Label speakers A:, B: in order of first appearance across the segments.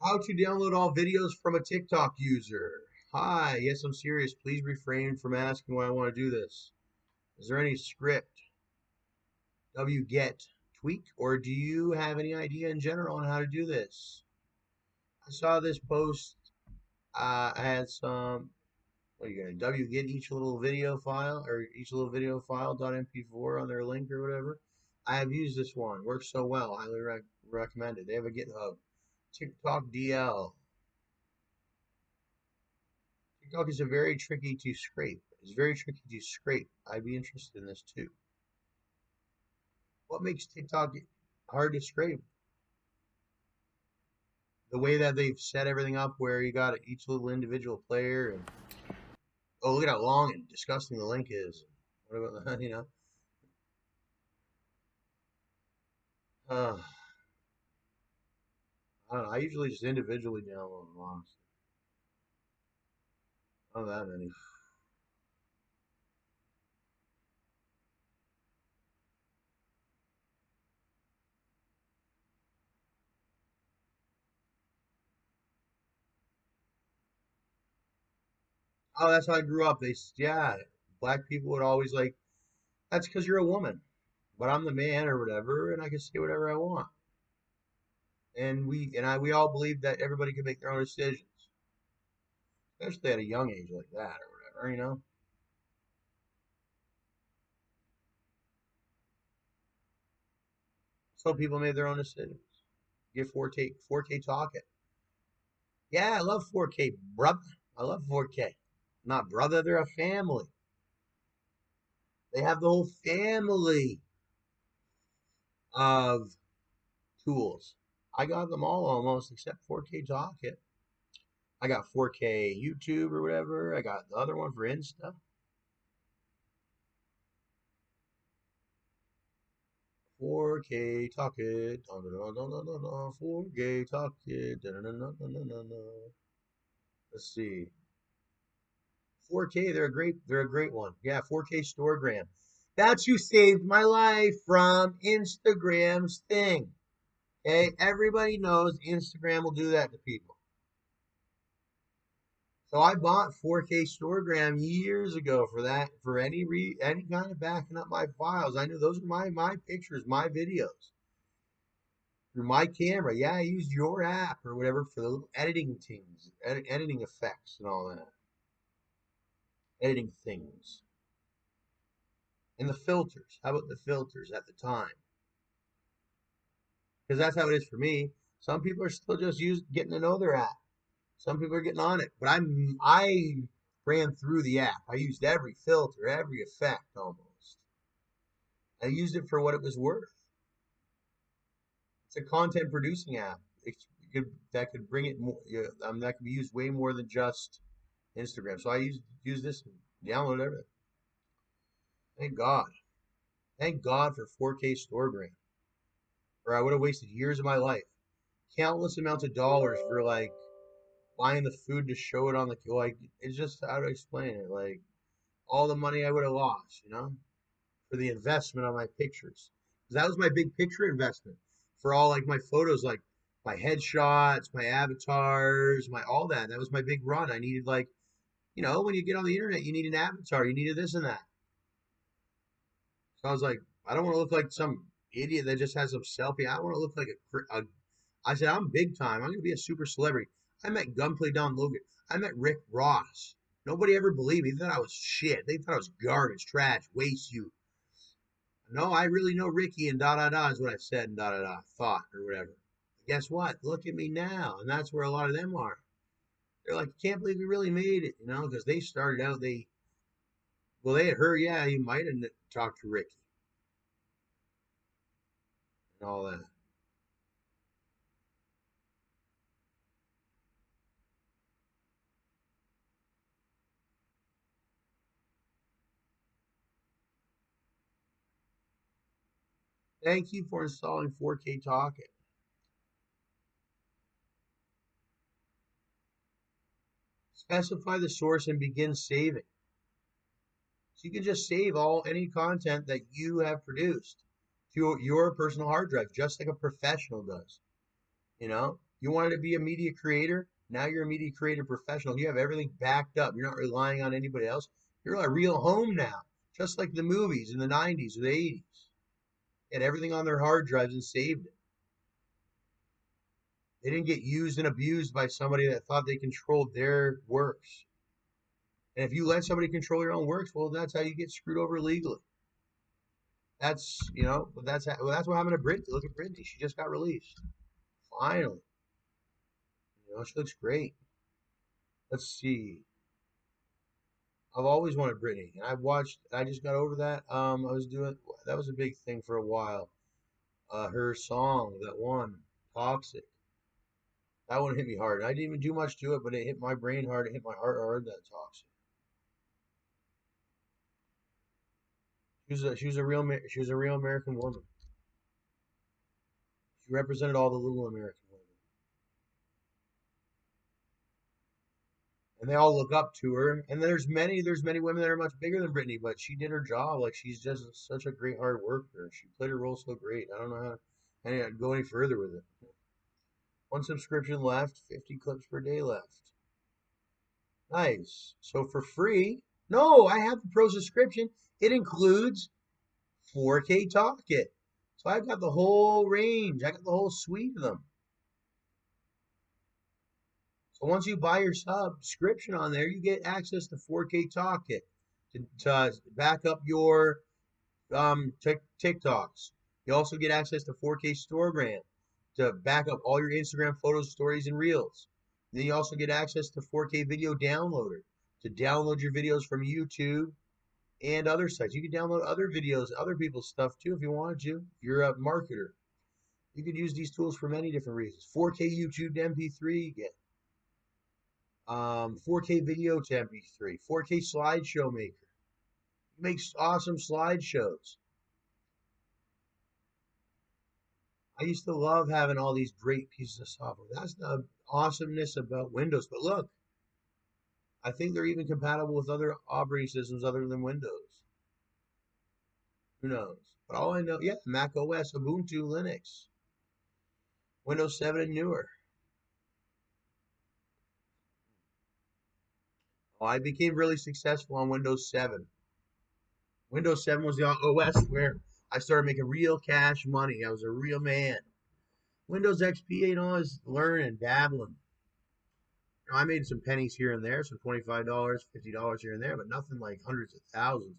A: How to download all videos from a TikTok user. Hi, yes, I'm serious. Please refrain from asking why I want to do this. Is there any script, wget, tweak, or do you have any idea in general on how to do this? I saw this post. I had some. What are you gonna wget each little video file or each little video file .mp4 on their link or whatever? I have used this one. Works so well. Highly recommend it. They have a GitHub. TikTok DL. TikTok is a very tricky to scrape. It's very tricky to scrape. I'd be interested in this too. What makes TikTok hard to scrape? The way that they've set everything up where you got each little individual player and oh, look at how long and disgusting the link is. What about that, Uh, I don't know. I usually just individually download them, honestly. Not that many. Oh, that's how I grew up. Yeah, black people would always like, that's because you're a woman, but I'm the man or whatever, and I can say whatever I want. And we all believe that everybody can make their own decisions, especially at a young age like that or whatever. So people made their own decisions. Get 4K talking. Yeah, I love 4K, brother. I love 4K. Not brother, they're a family. They have the whole family of tools. I got them all almost except 4K Talkit. I got 4K YouTube or whatever. I got the other one for Insta. 4K Talkit. 4K Talkit. Let's see. 4K, they're a great one. Yeah, 4K Storegram. That's who saved my life from Instagram's thing. Okay, everybody knows Instagram will do that to people. So I bought 4K Storegram years ago for that, for any kind of backing up my files. I knew those are my pictures, my videos through my camera. Yeah, I used your app or whatever for the little editing things, editing effects and all that, editing things. And the filters. How about the filters at the time? Because that's how it is for me. Some people are still just getting to know their app. Some people are getting on it, but I ran through the app. I used every filter, every effect almost. I used it for what it was worth. It's a content producing app. That could bring it more. That could be used way more than just Instagram. So I use this and download everything. Thank God. Thank God for 4K Storegram, or I would have wasted years of my life, countless amounts of dollars for like buying the food to show it on the like. It's just how to explain it. Like all the money I would have lost, for the investment on my pictures. 'Cause that was my big picture investment for all like my photos, like my headshots, my avatars, my all that. That was my big run. I needed like, when you get on the internet, you need an avatar, you needed this and that. So I was like, I don't want to look like some idiot that just has a selfie. I want to look like I said, I'm big time. I'm going to be a super celebrity. I met Gunplay Don Logan. I met Rick Ross. Nobody ever believed me. They thought I was shit. They thought I was garbage, trash, waste you. No, I really know Ricky and da da da is what I said and da da da thought or whatever. Guess what? Look at me now, and that's where a lot of them are. They're like, can't believe we really made it, because they started out. They had heard, yeah, he might have talked to Ricky and all that. Thank you for installing 4K Talking. Specify the source and begin saving. So you can just save any content that you have produced to your personal hard drive, just like a professional does. You know, You wanted to be a media creator? Now you're a media creator professional. You have everything backed up. You're not relying on anybody else. You're a real home now, just like the movies in the 90s or the 80s. They had everything on their hard drives and saved it. They didn't get used and abused by somebody that thought they controlled their works. And if you let somebody control your own works, well, that's how you get screwed over legally. That's, that's what happened to Britney. Look at Britney. She just got released. Finally. She looks great. Let's see. I've always wanted Britney, and I just got over that. That was a big thing for a while. Her song, that one, Toxic, that one hit me hard. I didn't even do much to it, but it hit my brain hard. It hit my heart hard. That Toxic. She was a real American woman. She represented all the little American women, and they all look up to her. And there's many women that are much bigger than Britney, but she did her job. Like, she's just such a great hard worker. She played her role so great. I don't know how to go any further with it. One subscription left, 50 clips per day left. Nice. So for free, no, I have the pro subscription. It includes 4K Talk It. So I've got the whole range. I got the whole suite of them. So once you buy your subscription on there, you get access to 4K Talk It to back up your TikToks. You also get access to 4K Storegram to back up all your Instagram photos, stories, and reels. And then you also get access to 4K Video Downloader to download your videos from YouTube and other sites. You can download other videos, other people's stuff too if you wanted to. If you're a marketer, you could use these tools for many different reasons. 4K YouTube to MP3 you get. 4K video to MP3, 4K slideshow maker. It makes awesome slideshows. I used to love having all these great pieces of software. That's the awesomeness about Windows. But look, I think they're even compatible with other operating systems other than Windows. Who knows? But all I know, yeah, Mac OS, Ubuntu, Linux, Windows 7 and newer. Oh, I became really successful on Windows 7. Windows 7 was the OS where I started making real cash money. I was a real man. Windows XP, I was learning, dabbling. I made some pennies here and there, some $25, $50 here and there, but nothing like hundreds of thousands.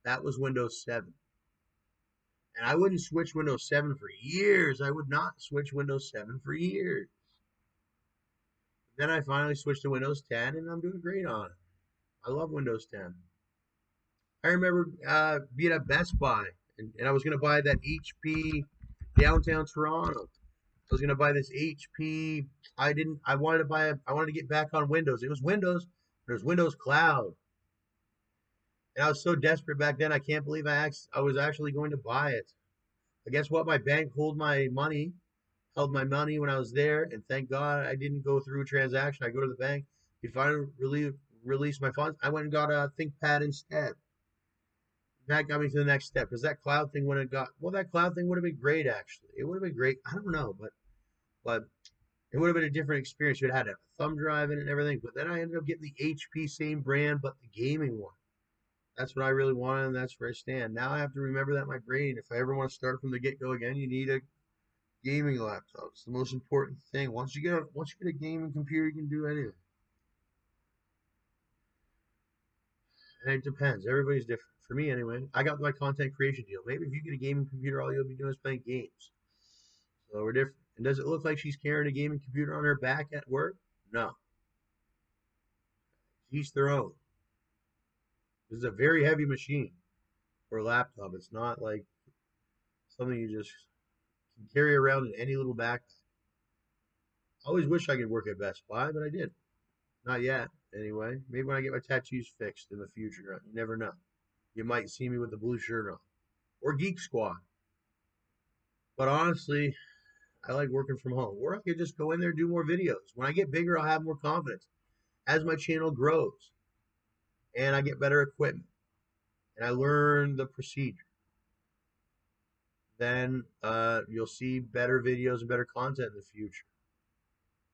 A: That was Windows 7. And I wouldn't switch Windows 7 for years. I would not switch Windows 7 for years. Then I finally switched to Windows 10, and I'm doing great on it. I love Windows 10. I remember being at Best Buy, and I was going to buy that HP downtown Toronto. I was going to buy this HP. I wanted to get back on Windows. It was Windows, but it was Windows Cloud. And I was so desperate back then, I can't believe I was actually going to buy it. But guess what? My bank held my money when I was there, and thank God I didn't go through a transaction. I go to the bank, they finally release my funds. I went and got a ThinkPad instead. That got me to the next step because that cloud thing would have been great actually. It would have been great. I don't know, but it would have been a different experience. You'd had a thumb drive in it and everything. But then I ended up getting the HP same brand, but the gaming one. That's what I really wanted, and that's where I stand. Now I have to remember that in my brain. If I ever want to start from the get-go again, you need a gaming laptop. It's the most important thing. Once you get a gaming computer, you can do anything. And it depends. Everybody's different. For me, anyway, I got my content creation deal. Maybe if you get a gaming computer, all you'll be doing is playing games. So we're different. And does it look like she's carrying a gaming computer on her back at work? No. Each their own. This is a very heavy machine for a laptop. It's not like something you just can carry around in any little backpack. I always wish I could work at Best Buy, but I didn't. Not yet, anyway. Maybe when I get my tattoos fixed in the future. You never know. You might see me with the blue shirt on. Or Geek Squad. But honestly, I like working from home. Or I could just go in there and do more videos. When I get bigger, I'll have more confidence. As my channel grows, and I get better equipment, and I learn the procedure, then you'll see better videos and better content in the future.